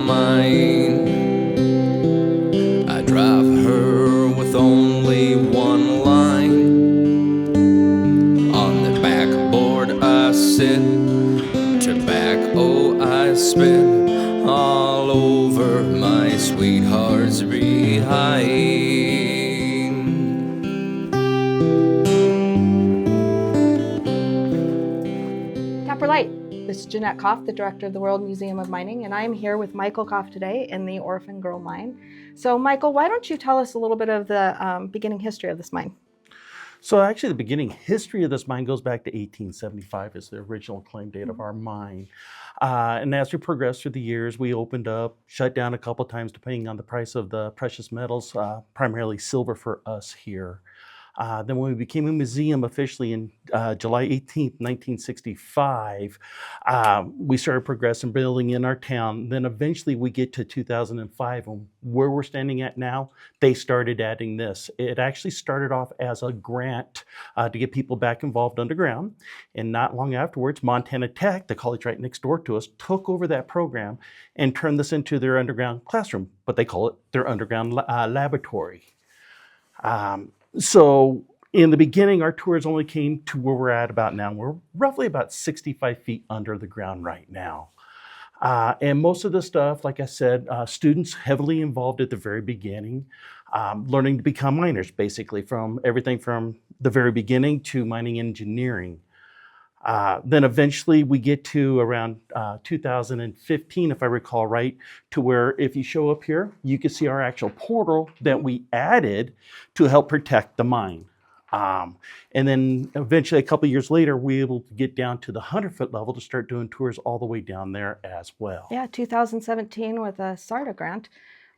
Mine. I drive her with only one line. On the backboard I sit, tobacco I spit all over my sweetheart's behind. Tapper Light. This is Jeanette Koff, the director of the World Museum of Mining, and I'm here with Michael Koff today in the Orphan Girl Mine. So Michael, why don't you tell us a little bit of the beginning history of this mine? So actually the beginning history of this mine goes back to 1875 as the original claim date of our mine. And as we progressed through the years, we opened up, shut down a couple times depending on the price of the precious metals, primarily silver for us here. Then when we became a museum officially in July 18th, 1965, we started progressing, building in our town. Then eventually we get to 2005, and where we're standing at now, they started adding this. It actually started off as a grant to get people back involved underground. And not long afterwards, Montana Tech, the college right next door to us, took over that program and turned this into their underground classroom, but they call it their underground laboratory. So in the beginning, our tours only came to where we're at about now. We're roughly about 65 feet under the ground right now. And most of the stuff, like I said, students heavily involved at the very beginning, learning to become miners, basically, from everything from the very beginning to mining engineering. Then eventually we get to around 2015, if I recall right, to where if you show up here, you can see our actual portal that we added to help protect the mine. And then eventually a couple of years later, we were able to get down to the 100-foot level to start doing tours all the way down there as well. Yeah, 2017 with a SARTA grant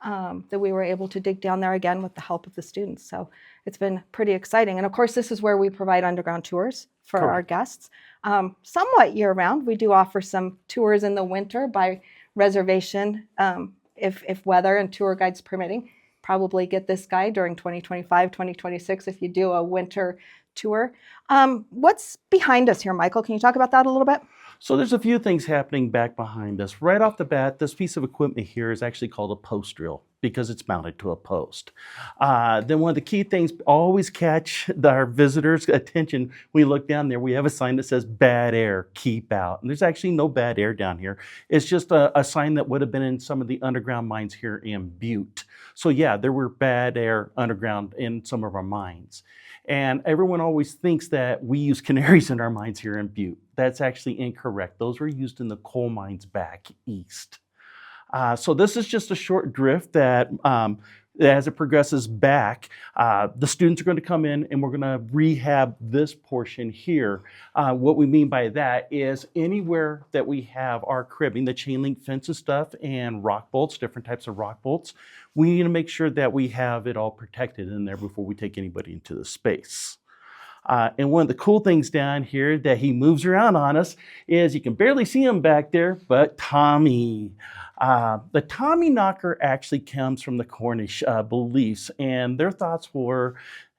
that we were able to dig down there again with the help of the students. So it's been pretty exciting. And of course, this is where we provide underground tours for our guests. Somewhat year-round, we do offer some tours in the winter by reservation if weather and tour guides permitting. Probably get this guide during 2025, 2026 if you do a winter tour. What's behind us here, Michael? Can you talk about that a little bit? So there's a few things happening back behind us. Right off the bat, this piece of equipment here is actually called a post drill because it's mounted to a post. Then one of the key things always catch our visitors' attention when we look down there. We have a sign that says bad air, keep out. And there's actually no bad air down here. It's just a sign that would have been in some of the underground mines here in Butte. So yeah, there were bad air underground in some of our mines. And everyone always thinks that we use canaries in our mines here in Butte. That's actually incorrect. Those were used in the coal mines back east. So this is just a short drift that as it progresses back, the students are going to come in and we're going to rehab this portion here. What we mean by that is anywhere that we have our cribbing, the chain link fence and stuff, and rock bolts, different types of rock bolts, we need to make sure that we have it all protected in there before we take anybody into the space. And one of the cool things down here that he moves around on us is you can barely see him back there, but Tommy. The Tommy knocker actually comes from the Cornish beliefs, and their thoughts were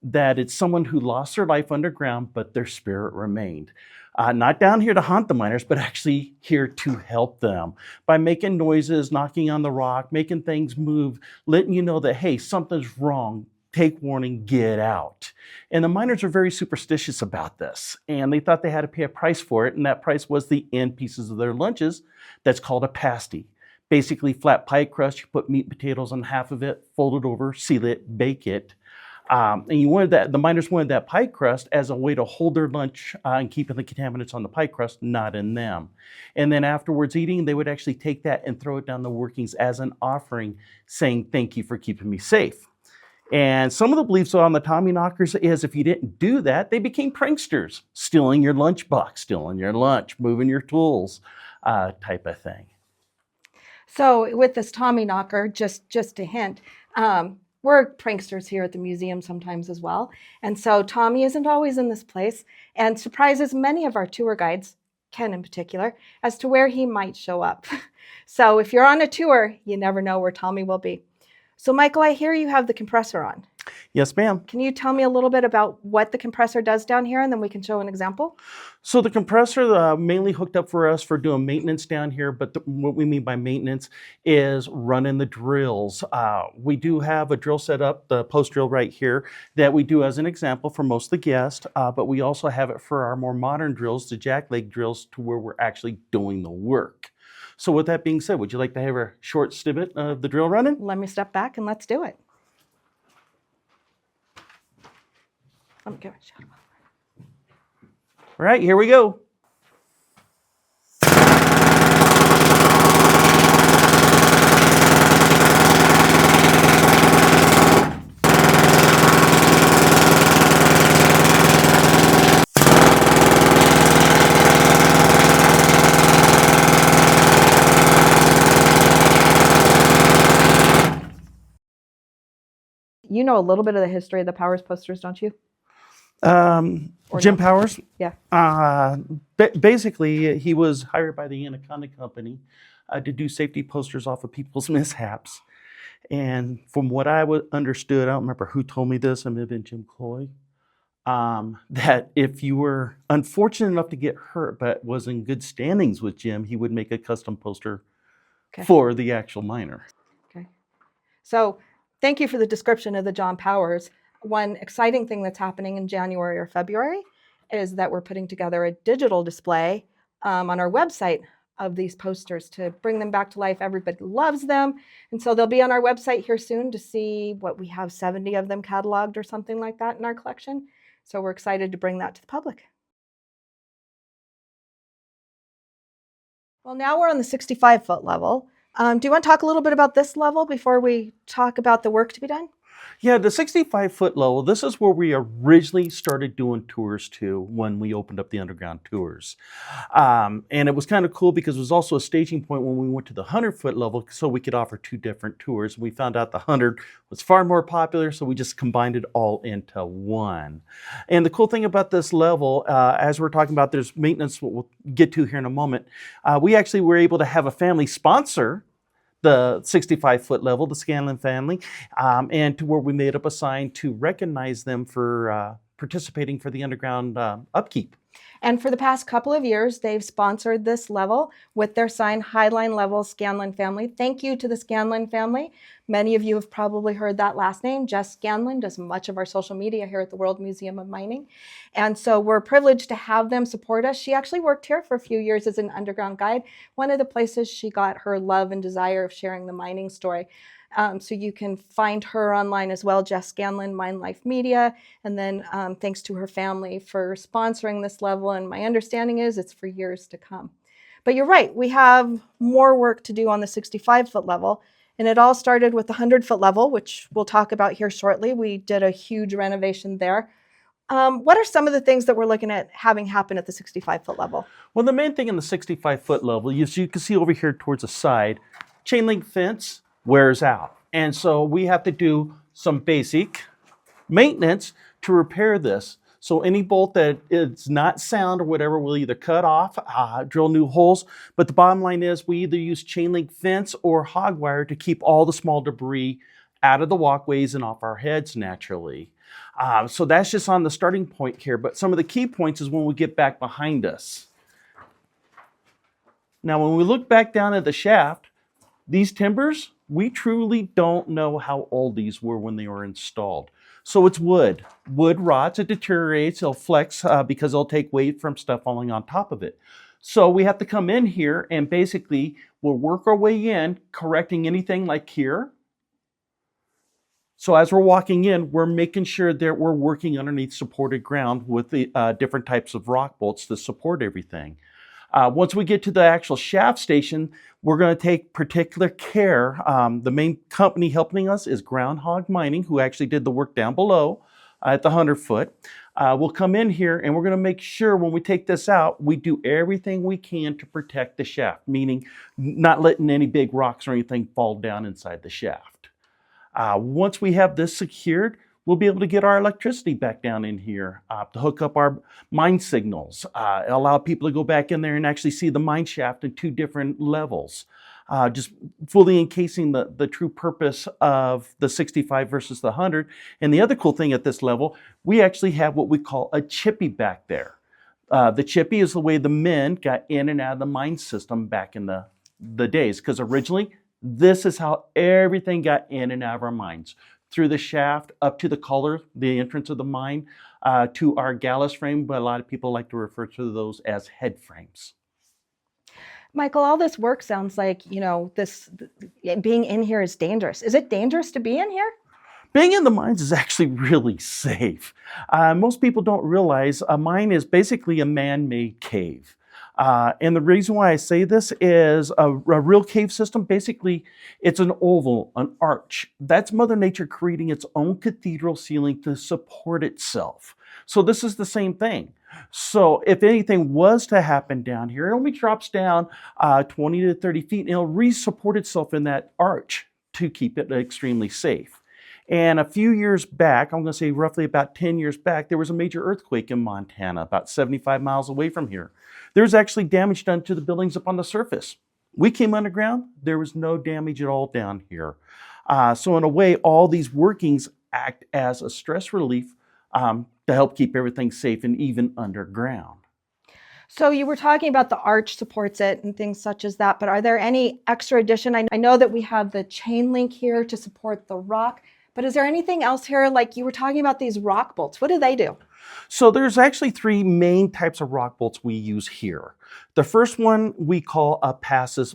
that it's someone who lost their life underground, but their spirit remained. Not down here to haunt the miners, but actually here to help them by making noises, knocking on the rock, making things move, letting you know that, hey, something's wrong. Take warning, get out. And the miners are very superstitious about this. And they thought they had to pay a price for it. And that price was the end pieces of their lunches. That's called a pasty. Basically flat pie crust. You put meat and potatoes on half of it, fold it over, seal it, bake it. And the miners wanted that pie crust as a way to hold their lunch and keeping the contaminants on the pie crust, not in them. And then afterwards eating, they would actually take that and throw it down the workings as an offering, saying, thank you for keeping me safe. And some of the beliefs on the Tommy knockers is if you didn't do that, they became pranksters, stealing your lunchbox, stealing your lunch, moving your tools, type of thing. So with this Tommy knocker, just a hint, we're pranksters here at the museum sometimes as well. And so Tommy isn't always in this place and surprises many of our tour guides, Ken in particular, as to where he might show up. So if you're on a tour, you never know where Tommy will be. So Michael, I hear you have the compressor on. Yes, ma'am. Can you tell me a little bit about what the compressor does down here, and then we can show an example? So the compressor mainly hooked up for us for doing maintenance down here, but what we mean by maintenance is running the drills. We do have a drill set up, the post drill right here, that we do as an example for most of the guests, but we also have it for our more modern drills, the jackleg drills, to where we're actually doing the work. So with that being said, would you like to have a short snippet of the drill running? Let me step back and let's do it. Let me give it a shot. All right, here we go. You know a little bit of the history of the Powers posters, don't you? Jim Powers, Yeah. basically, he was hired by the Anaconda Company to do safety posters off of people's mishaps. And from what I understood, I don't remember who told me this, it may have been Jim Cloy, that if you were unfortunate enough to get hurt but was in good standings with Jim, he would make a custom poster for the actual miner. Okay. So thank you for the description of the John Powers. One exciting thing that's happening in January or February is that we're putting together a digital display on our website of these posters to bring them back to life. Everybody loves them. And so they'll be on our website here soon to see what we have 70 of them cataloged or something like that in our collection. So we're excited to bring that to the public. Well, now we're on the 65-foot level. Do you want to talk a little bit about this level before we talk about the work to be done? Yeah, the 65-foot level, this is where we originally started doing tours to when we opened up the underground tours. And it was kind of cool because it was also a staging point when we went to the 100-foot level so we could offer two different tours. We found out the 100 was far more popular, so we just combined it all into one. And the cool thing about this level, as we're talking about, there's maintenance, what we'll get to here in a moment. We actually were able to have a family sponsor the 65-foot level, the Scanlon family, and to where we made up a sign to recognize them for participating for the underground upkeep. And for the past couple of years, they've sponsored this level with their sign, Highline Level Scanlon Family. Thank you to the Scanlon family. Many of you have probably heard that last name. Jess Scanlon does much of our social media here at the World Museum of Mining. And so we're privileged to have them support us. She actually worked here for a few years as an underground guide. One of the places she got her love and desire of sharing the mining story. So you can find her online as well, Jess Scanlon, Mine Life Media, and then thanks to her family for sponsoring this level, and my understanding is it's for years to come. But you're right, we have more work to do on the 65-foot level, and it all started with the 100-foot level, which we'll talk about here shortly. We did a huge renovation there. What are some of the things that we're looking at having happen at the 65-foot level? Well, the main thing in the 65-foot level, as you can see over here towards the side, chain link fence wears out. And so we have to do some basic maintenance to repair this. So any bolt that is not sound or whatever, we'll either cut off, drill new holes. But the bottom line is we either use chain link fence or hog wire to keep all the small debris out of the walkways and off our heads naturally. So that's just on the starting point here. But some of the key points is when we get back behind us. Now, when we look back down at the shaft, these timbers, we truly don't know how old these were when they were installed. So it's wood. Wood rots, it deteriorates, it'll flex because it'll take weight from stuff falling on top of it. So we have to come in here and basically we'll work our way in, correcting anything like here. So as we're walking in, we're making sure that we're working underneath supported ground with the different types of rock bolts to support everything. Once we get to the actual shaft station, we're going to take particular care. The main company helping us is Groundhog Mining, who actually did the work down below at the 100-foot. We'll come in here and we're going to make sure when we take this out, we do everything we can to protect the shaft, meaning not letting any big rocks or anything fall down inside the shaft. Once we have this secured, we'll be able to get our electricity back down in here to hook up our mine signals, allow people to go back in there and actually see the mine shaft in two different levels. just fully encasing the true purpose of the 65 versus the 100. And the other cool thing at this level, we actually have what we call a chippy back there. The chippy is the way the men got in and out of the mine system back in the days, because originally this is how everything got in and out of our mines, through the shaft up to the collar, the entrance of the mine, to our gallows frame, but a lot of people like to refer to those as head frames. Michael, all this work sounds like, this being in here is dangerous. Is it dangerous to be in here? Being in the mines is actually really safe. Most people don't realize a mine is basically a man-made cave. And the reason why I say this is a real cave system, basically, it's an oval, an arch. That's Mother Nature creating its own cathedral ceiling to support itself. So this is the same thing. So if anything was to happen down here, it only drops down 20 to 30 feet, and it'll re-support itself in that arch to keep it extremely safe. And a few years back, I'm going to say roughly about 10 years back, there was a major earthquake in Montana, about 75 miles away from here. There was actually damage done to the buildings up on the surface. We came underground, there was no damage at all down here. So in a way, all these workings act as a stress relief to help keep everything safe and even underground. So you were talking about the arch supports it and things such as that, but are there any extra addition? I know that we have the chain link here to support the rock, but is there anything else here? Like you were talking about these rock bolts. What do they do? So there's actually three main types of rock bolts we use here. The first one we call a passive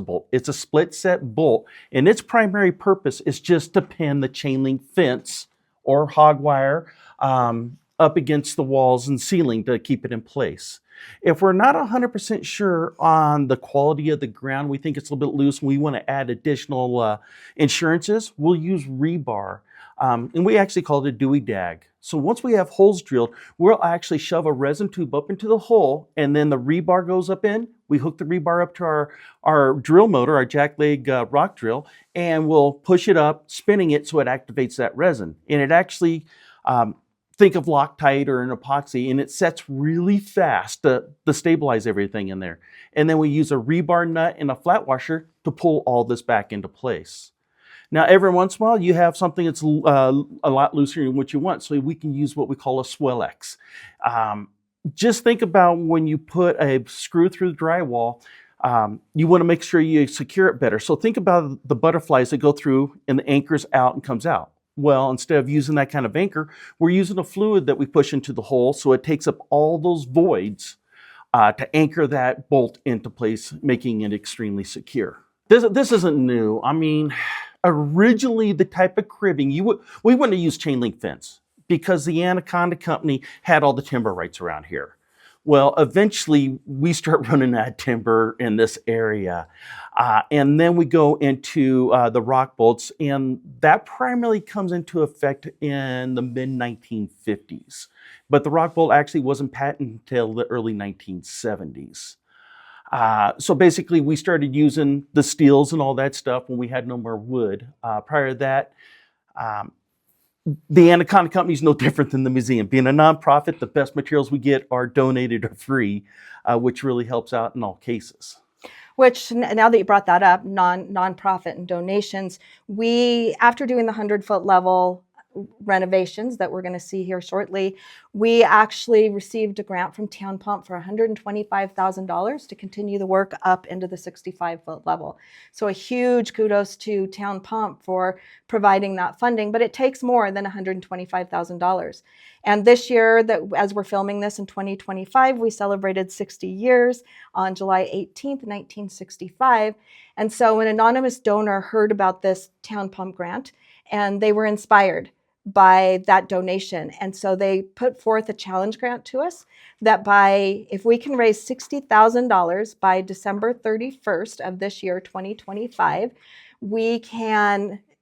bolt. It's a split set bolt, and its primary purpose is just to pin the chain link fence or hog wire up against the walls and ceiling to keep it in place. If we're not 100% sure on the quality of the ground, we think it's a little bit loose and we want to add additional insurances, we'll use rebar. And we actually call it a Dewey dag. So once we have holes drilled, we'll actually shove a resin tube up into the hole, and then the rebar goes up in. We hook the rebar up to our drill motor, our jackleg rock drill, and we'll push it up, spinning it so it activates that resin. And it actually, think of Loctite or an epoxy, and it sets really fast to stabilize everything in there. And then we use a rebar nut and a flat washer to pull all this back into place. Now, every once in a while, you have something that's a lot looser than what you want, so we can use what we call a Swellex. Just think about when you put a screw through the drywall, you want to make sure you secure it better. So think about the butterflies that go through and the anchor's out and comes out. Well, instead of using that kind of anchor, we're using a fluid that we push into the hole, so it takes up all those voids to anchor that bolt into place, making it extremely secure. This isn't new. I mean, originally the type of cribbing, we wouldn't have used chain link fence because the Anaconda Company had all the timber rights around here. Well, eventually we start running out of timber in this area. And then we go into the rock bolts, and that primarily comes into effect in the mid-1950s. But the rock bolt actually wasn't patented until the early 1970s. So basically we started using the steels and all that stuff when we had no more wood. Prior to that, the Anaconda Company is no different than the museum. Being a nonprofit, the best materials we get are donated or free, which really helps out in all cases. Which, now that you brought that up, nonprofit and donations, we, after doing the 100-foot level renovations that we're going to see here shortly, we actually received a grant from Town Pump for $125,000 to continue the work up into the 65-foot level. So a huge kudos to Town Pump for providing that funding, but it takes more than $125,000. And this year, as we're filming this in 2025, we celebrated 60 years on July 18th, 1965. And so an anonymous donor heard about this Town Pump grant, and they were inspired by that donation. And so they put forth a challenge grant to us that if we can raise $60,000 by December 31st of this year, 2025,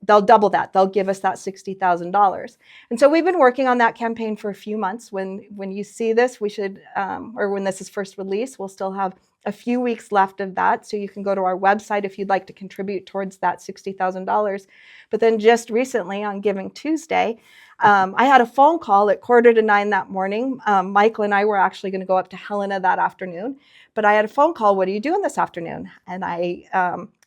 they'll double that. They'll give us that $60,000. And so we've been working on that campaign for a few months. When you see this, we should, or when this is first released, we'll still have a few weeks left of that. So you can go to our website if you'd like to contribute towards that $60,000. But then just recently on Giving Tuesday, I had a phone call at 8:45 that morning. Michael and I were actually going to go up to Helena that afternoon, but I had a phone call. What are you doing this afternoon? And I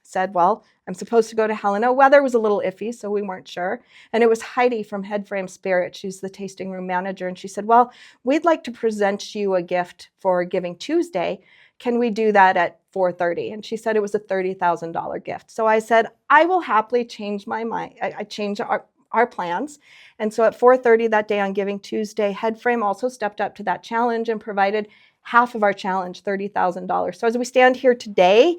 said, well, I'm supposed to go to Helena. Weather was a little iffy, so we weren't sure. And it was Heidi from Headframe Spirit. She's the tasting room manager. And she said, well, we'd like to present you a gift for Giving Tuesday. Can we do that at 4:30? And she said it was a $30,000 gift. So I said, I will happily change my mind. I changed our plans. And so at 4:30 that day on Giving Tuesday, Headframe also stepped up to that challenge and provided half of our challenge, $30,000. So as we stand here today,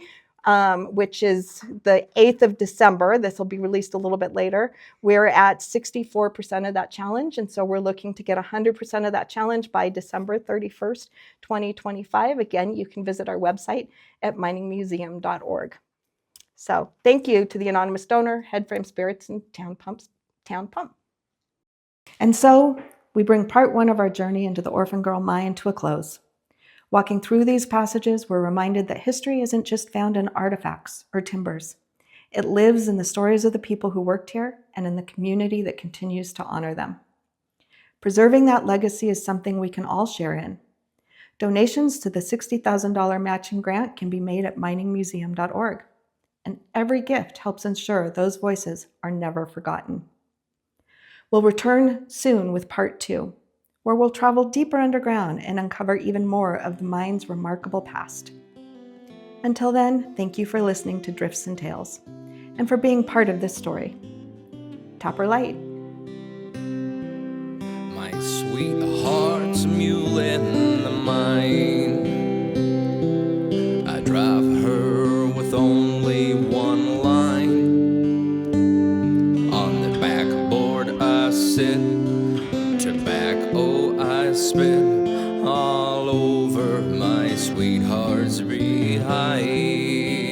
which is the 8th of December, this will be released a little bit later, we're at 64% of that challenge. And so we're looking to get 100% of that challenge by December 31st, 2025. Again, you can visit our website at miningmuseum.org. So thank you to the anonymous donor, Headframe Spirits, and Town Pump. And so we bring part one of our journey into the Orphan Girl Mine to a close. Walking through these passages, we're reminded that history isn't just found in artifacts or timbers. It lives in the stories of the people who worked here and in the community that continues to honor them. Preserving that legacy is something we can all share in. Donations to the $60,000 matching grant can be made at miningmuseum.org, and every gift helps ensure those voices are never forgotten. We'll return soon with part two, where we'll travel deeper underground and uncover even more of the mine's remarkable past. Until then, thank you for listening to Drifts and Tales, and for being part of this story. Topper Light. My sweetheart's a mule in the mine. I drive her with only one line. On the backboard I sit, tobacco I spit all over my sweetheart's behind.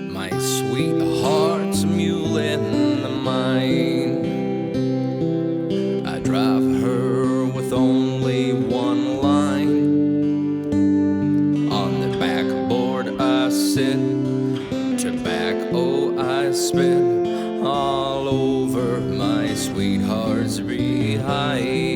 My sweetheart's a mule in the mine. I drive her with only one line. On the backboard I sit, tobacco I spit all over my sweetheart's behind.